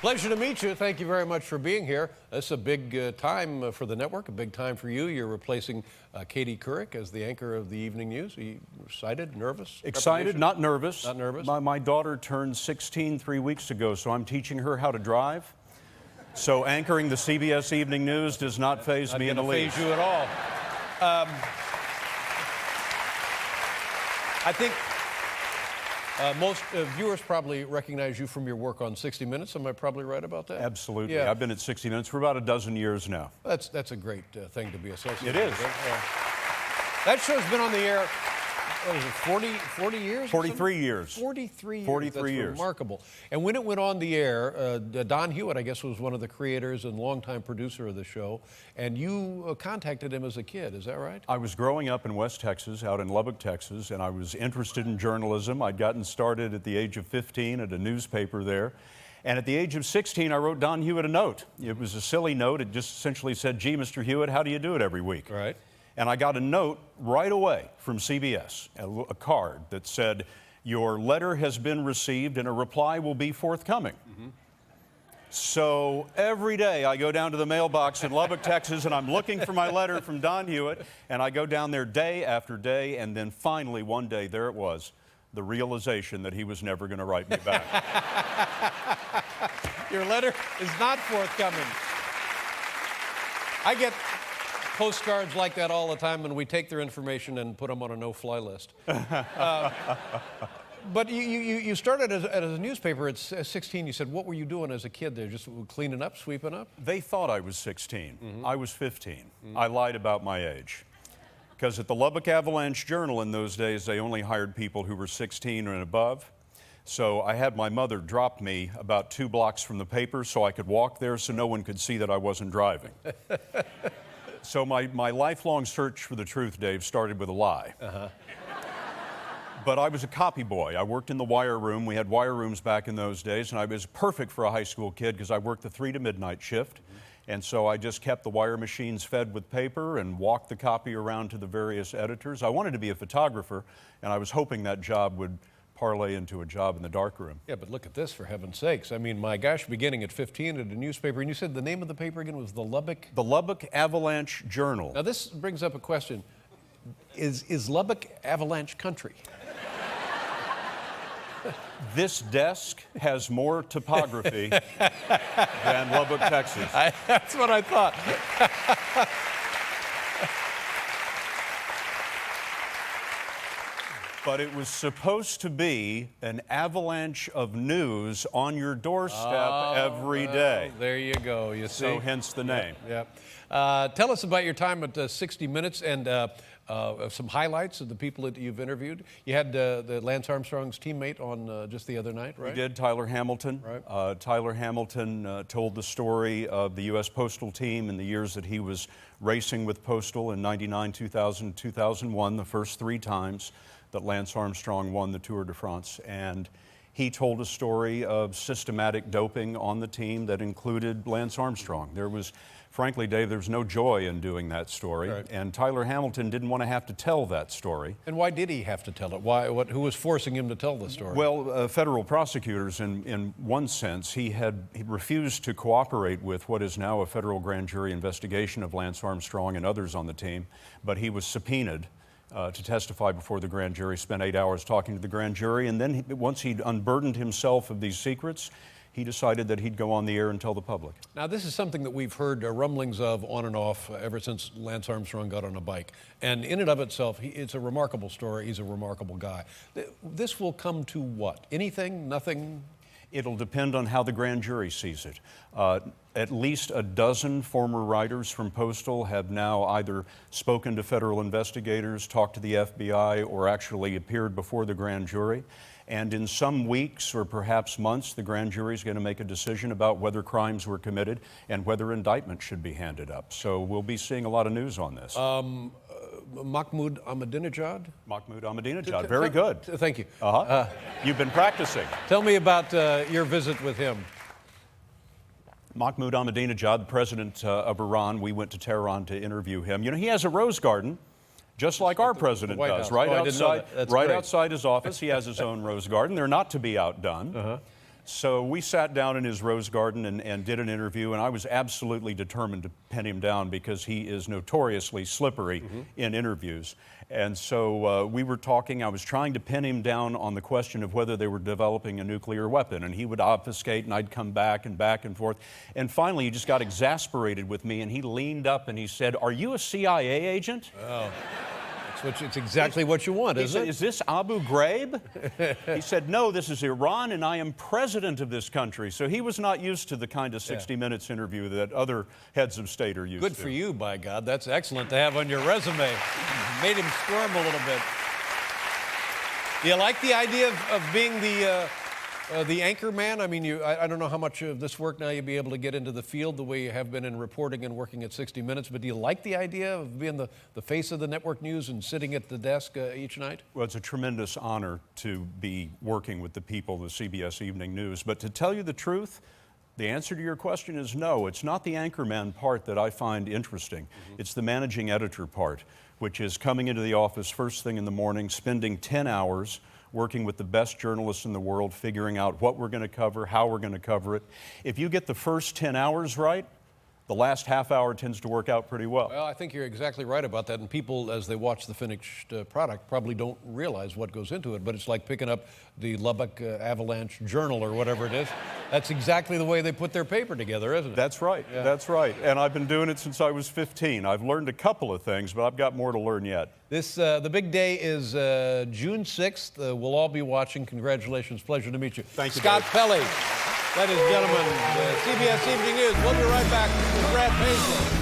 Pleasure to meet you. Thank you very much for being here. This is a big time for the network, a big time for you. You're replacing Katie Couric as the anchor of the evening news. Are you excited, nervous? Excited, not nervous. Not nervous? My daughter turned 16 3 weeks ago, so I'm teaching her how to drive. So anchoring the CBS Evening News does not faze me in the least. Not faze you at all. I think most viewers probably recognize you from your work on 60 Minutes. Am I probably right about that? Absolutely. Yeah. I've been at 60 Minutes for about a dozen years now. That's a great thing to be associated It is. with. That show's been on the air, what is it, 40 years? 43 years. 43 years. 43 That's years. Remarkable. And when it went on the air, Don Hewitt, I guess, was one of the creators and longtime producer of the show, and you contacted him as a kid, is that right? I was growing up in West Texas, out in Lubbock, Texas, and I was interested in journalism. I'd gotten started at the age of 15 at a newspaper there. And at the age of 16, I wrote Don Hewitt a note. It was a silly note. It just essentially said, "Gee, Mr. Hewitt, how do you do it every week?" Right. And I got a note right away from CBS, a card that said, "Your letter has been received and a reply will be forthcoming." So every day I go down to the mailbox in Lubbock, Texas, and I'm looking for my letter from Don Hewitt, and I go down there day after day, and then finally one day there it was, the realization that he was never going to write me back. Your letter is not forthcoming. I get postcards like that all the time, and we take their information and put them on a no-fly list. But you started as a newspaper at 16. You said, what were you doing as a kid there? Just cleaning up, sweeping up? They thought I was 16. I was 15. I lied about my age. Because at the Lubbock Avalanche Journal in those days, they only hired people who were 16 and above. So I had my mother drop me about 2 blocks from the paper so I could walk there so no one could see that I wasn't driving. So my lifelong search for the truth, Dave, started with a lie. But I was a copy boy. I worked in the wire room. We had wire rooms back in those days, and I was perfect for a high school kid because I worked the 3 to midnight shift. And so I just kept the wire machines fed with paper and walked the copy around to the various editors. I wanted to be a photographer, and I was hoping that job would parlay into a job in the darkroom. Yeah, but look at this, for heaven's sakes. I mean, my gosh, beginning at 15 at a newspaper, and you said the name of the paper again was the Lubbock? The Lubbock Avalanche Journal. Now, this brings up a question. Is Lubbock Avalanche country? This desk has more topography than Lubbock, Texas. That's what I thought. But it was supposed to be an avalanche of news on your doorstep every day. There you go, you see. So hence the name. Yeah. Tell us about your time at 60 Minutes and some highlights of the people that you've interviewed. You had the Lance Armstrong's teammate on just the other night, right? We did, Tyler Hamilton. Right. Tyler Hamilton told the story of the U.S. Postal Team in the years that he was racing with Postal in 99, 2000, 2001, the first 3 times that Lance Armstrong won the Tour de France. And he told a story of systematic doping on the team that included Lance Armstrong. There was, frankly, Dave, there's no joy in doing that story. Right. And Tyler Hamilton didn't want to have to tell that story. And why did he have to tell it? Who was forcing him to tell the story? Well, federal prosecutors, in one sense, he refused to cooperate with what is now a federal grand jury investigation of Lance Armstrong and others on the team, but he was subpoenaed to testify before the grand jury, spent 8 hours talking to the grand jury, and then once he'd unburdened himself of these secrets, he decided that he'd go on the air and tell the public. Now, this is something that we've heard rumblings of on and off ever since Lance Armstrong got on a bike. And in and of itself, it's a remarkable story. He's a remarkable guy. This will come to what? Anything? Nothing? It'll depend on how the grand jury sees it. At least a dozen former riders from Postal have now either spoken to federal investigators, talked to the FBI, or actually appeared before the grand jury. And in some weeks or perhaps months, the grand jury is going to make a decision about whether crimes were committed and whether indictments should be handed up. So we'll be seeing a lot of news on this. Mahmoud Ahmadinejad? Mahmoud Ahmadinejad, very good. Thank you. You've been practicing. Tell me about your visit with him. Mahmoud Ahmadinejad, the president of Iran, we went to Tehran to interview him. You know, he has a rose garden, just like our president White does, House. right Oh, I didn't know that. That's right great. outside his office. He has his own rose garden. They're not to be outdone. So we sat down in his rose garden and did an interview, and I was absolutely determined to pin him down because he is notoriously slippery in interviews. And so we were talking. I was trying to pin him down on the question of whether they were developing a nuclear weapon, and he would obfuscate, and I'd come back and forth. And finally, he just got exasperated with me, and he leaned up and he said, "Are you a CIA agent?" Oh. It's exactly what you want, isn't it? Is this Abu Ghraib? He said, "No, this is Iran, and I am president of this country." So he was not used to the kind of 60 Minutes interview that other heads of state are used to. Good for you, by God. That's excellent to have on your resume. Made him squirm a little bit. Do you like the idea of being the anchor man? I mean, I don't know how much of this work now you'll be able to get into the field the way you have been in reporting and working at 60 Minutes, but do you like the idea of being the face of the network news and sitting at the desk each night? Well, it's a tremendous honor to be working with the people of the CBS Evening News. But to tell you the truth, the answer to your question is no. It's not the anchorman part that I find interesting. It's the managing editor part, which is coming into the office first thing in the morning, spending 10 hours working with the best journalists in the world, figuring out what we're going to cover, how we're going to cover it. If you get the first 10 hours right, the last half hour tends to work out pretty well. Well, I think you're exactly right about that. And people, as they watch the finished product, probably don't realize what goes into it. But it's like picking up the Lubbock Avalanche Journal or whatever it is. That's exactly the way they put their paper together, isn't it? That's right. Yeah. That's right. And I've been doing it since I was 15. I've learned a couple of things, but I've got more to learn yet. The big day is June 6th. We'll all be watching. Congratulations. Pleasure to meet you. Thank you, Scott Dave. Pelley. Ladies and gentlemen, CBS Evening News. We'll be right back with Brad Paisley.